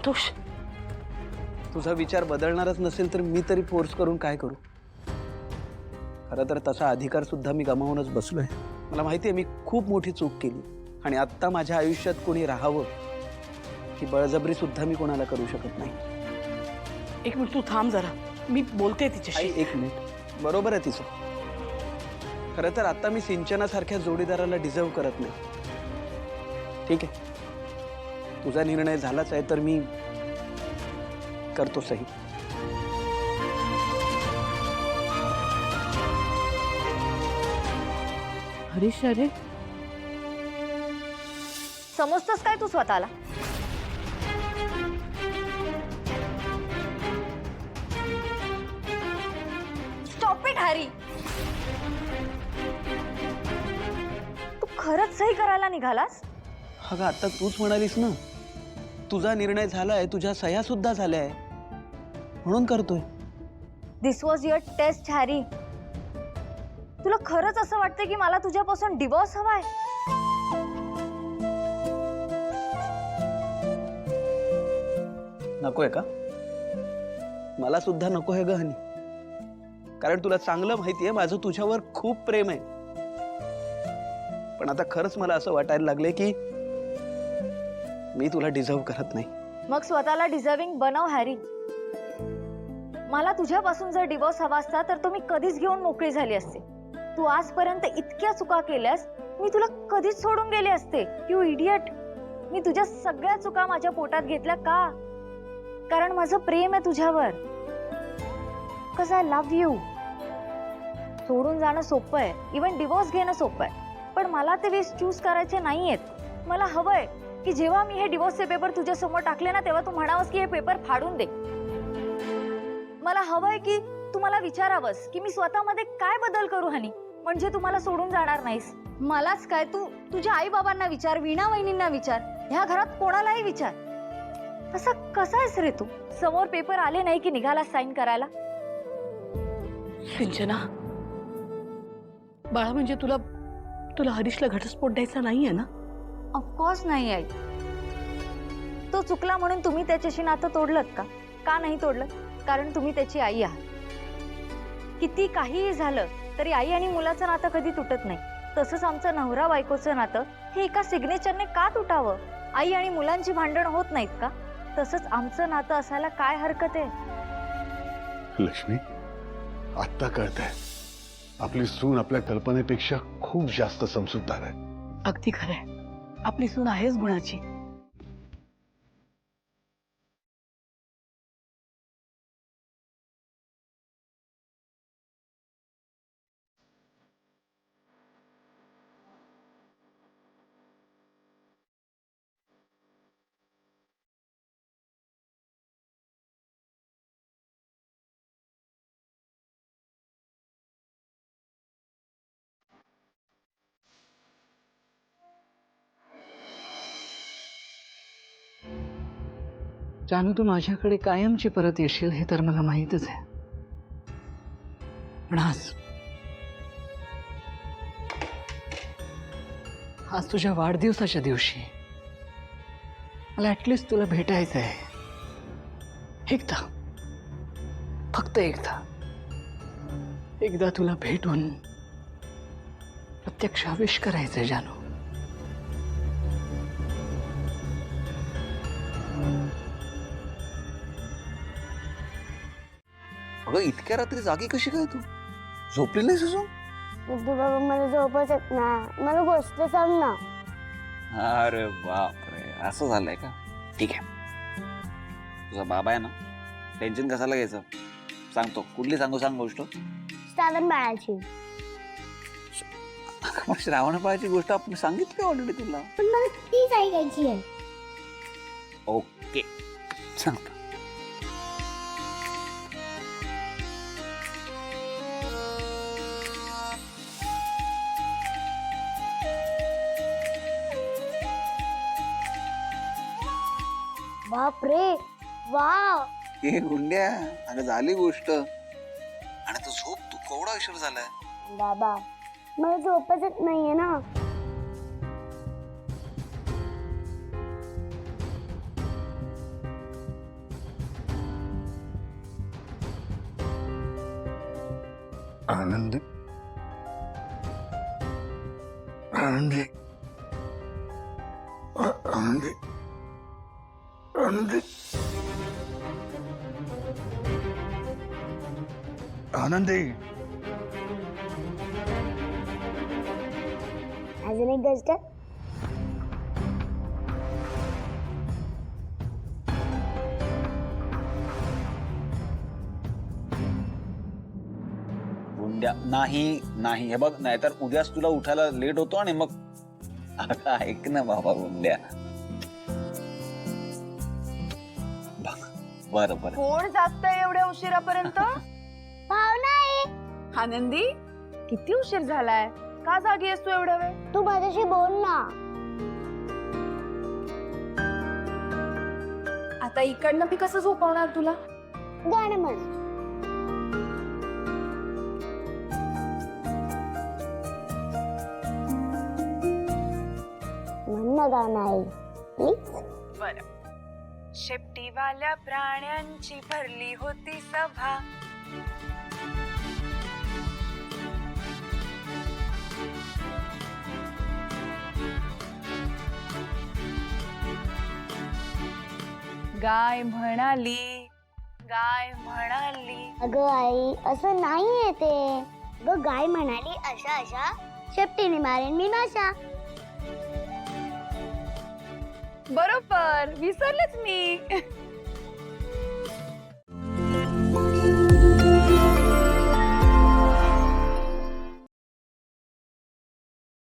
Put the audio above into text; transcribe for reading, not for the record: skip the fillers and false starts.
संतोष, तुझा विचार बदलणारच नसेल तर मी तरी फोर्स करून काय करू? खरं तर तसा अधिकार सुद्धा मी गमावूनच बसलोय. मला माहिती आहे मी खूप मोठी चूक केली आणि आत्ता माझ्या आयुष्यात कोणी राहावं ही बळजबरी सुद्धा मी कोणाला करू शकत नाही. एक मिनिट तू थांब जरा, मी बोलते तिच्याशी. आई, एक मिनिट. बरोबर आहे तिचं. खरं तर आता मी सिंचनासारख्या जोडीदाराला डिझर्व करत नाही. ठीक आहे, तुझा निर्णय झालाच आहे तर मी करतो सही. हरीश, अरे समजतोस काय तू स्वतःला? Stop it Hari. तू खरंच सही करायला निघालास? अगं आता तूच म्हणालीस ना, तुझा निर्णय झालाय, तुझ्या सह्या सुद्धा झाल्या आहे, म्हणून करतोय. दिस वॉज युअर टेस्ट हॅरी. तुला खरंच असं वाटतं की मला तुझ्यापासून डिवोर्स हवाय? नकोय का? मला सुद्धा नको आहे ग हनी. कारण तुला चांगलं माहितीये माझं तुझ्यावर खूप प्रेम आहे. पण आता खरंच मला असं वाटायला लागले की मी तुला डिझर्व करत नाही. मग स्वतःला डिझर्विंग बनव हॅरी. मला तुझ्यापासून जर डिवोर्स हवा असता तर तो मी कधीच घेऊन मोकळी झाली असते. तू आजपर्यंत इतक्या चुका केल्यास, मी तुला कधीच सोडून गेले असते. You idiot. मी तुझ्या सगळ्या चुका माझ्या पोटात घेतल्या का? कारण माझं प्रेम आहे तुझ्यावर. Because I love you. सोडून जाणं सोपं आहे, इव्हन डिवोर्स घेणं सोपं आहे, पण मला ते वेळेस चूज करायचे नाहीयेत. मला हवंय की जेव्हा मी हे डिवोर्सचे पेपर तुझ्या समोर टाकले ना, तेव्हा तू म्हणावंस की हे पेपर फाडून दे. मला हवंय की तू मला विचारावंस की मी स्वतःमध्ये काय बदल करू हनी, म्हणजे तू मला सोडून जाणार नाहीस. मलाच काय, तू तुझ्या आई बाबांना विचार, वीणा वहिनींना विचार, ह्या घरात कोणालाही विचार. कसा आहेस रे तू? समोर पेपर आले नाही की निघाला साईन करायला? सिंचना, बाळा म्हणजे तुला तुला हरीशला घटस्फोट द्यायचा नाहीये ना? ऑफकोर्स नाही आई. तो चुकला म्हणून तुम्ही त्याच्याशी नातं तोडलत का? का नाही तोडलं? कारण तुम्ही त्याची आई आहात. किती काहीही झालं तरी आई आणि मुलाचं नातं कधी तुटत नाही. तसंच आमचं नवरा बायकोचं नातं हे एका सिग्नेचरने का तुटावं? आई आणि मुलांची भांडण होत नाहीत का? तसंच आमचं नातं असायला काय हरकत आहे? लक्ष्मी, आत्ता कळतंय आपली सून आपल्या कल्पनेपेक्षा खूप जास्त समजूतदार आहे. अगदी खरंय, आपली सून आहेच गुणाची. जानू, तू माझ्याकडे कायमची परत येशील हे तर मला माहीतच आहे. पण आज तुझ्या वाढदिवसाच्या दिवशी मला ऍटलिस्ट तुला भेटायचं आहे. एकदा, फक्त एकदा तुला भेटून प्रत्यक्ष विश करायचंय जानू. अगं इतक्या रात्री जागी कशी काय तू? झोपली नाहीस अजून? बुद्धू बाबा, मला झोपच येत ना. मला गोष्ट सांग ना. अरे बापरे, असं झालंय का? ठीक आहे, तुझा बाबा आहे ना, टेन्शन कशाला घ्यायचं? सांगतो. कुठली सांगू? सांग गोष्ट. श्रावण बाळाची. श्रावण बाळाची गोष्ट आपण सांगितली ऑलरेडी तुला. पण मला तीच ऐकायची आहे. ओके, सांगतो. बाप रे, वाव. हे गुंड्या, अगं झाली गोष्ट. आणि तू झोप, तू केवढा उशीर झालाय? बाबा, मला झोपच येत नाहीये ना. आनंदी आनंदी आनंदी आनंदी आनंदी अजून एक गोष्ट, गुंड्या नाही नाही, हे बघ, नाहीतर उद्याच तुला उठायला लेट होतो आणि मग अगं ऐक ना बाबा गुंड्या. बरं बरं. कोण जागतंय एवढ्या उशिरापर्यंत? पाहुणा आहे. आनंदी, किती उशीर झालाय? का जागी आहेस तू एवढ्या वेळ? तू माझ्याशी बोल ना. आता इकडनं मी कसं झोपवणार तुला? गाणं म्हण. म्हण ना गाणं आहे प्लीज. बरं. शेपटीवाल्या प्राण्यांची भरली होती सभा. गाय म्हणाली, गाय म्हणाली. अगं आई, असं नाहीये ते. अगं गाय म्हणाली अशा अशा शेपटीने मारेन मी माशा. बरोबर, विसरलेच मी.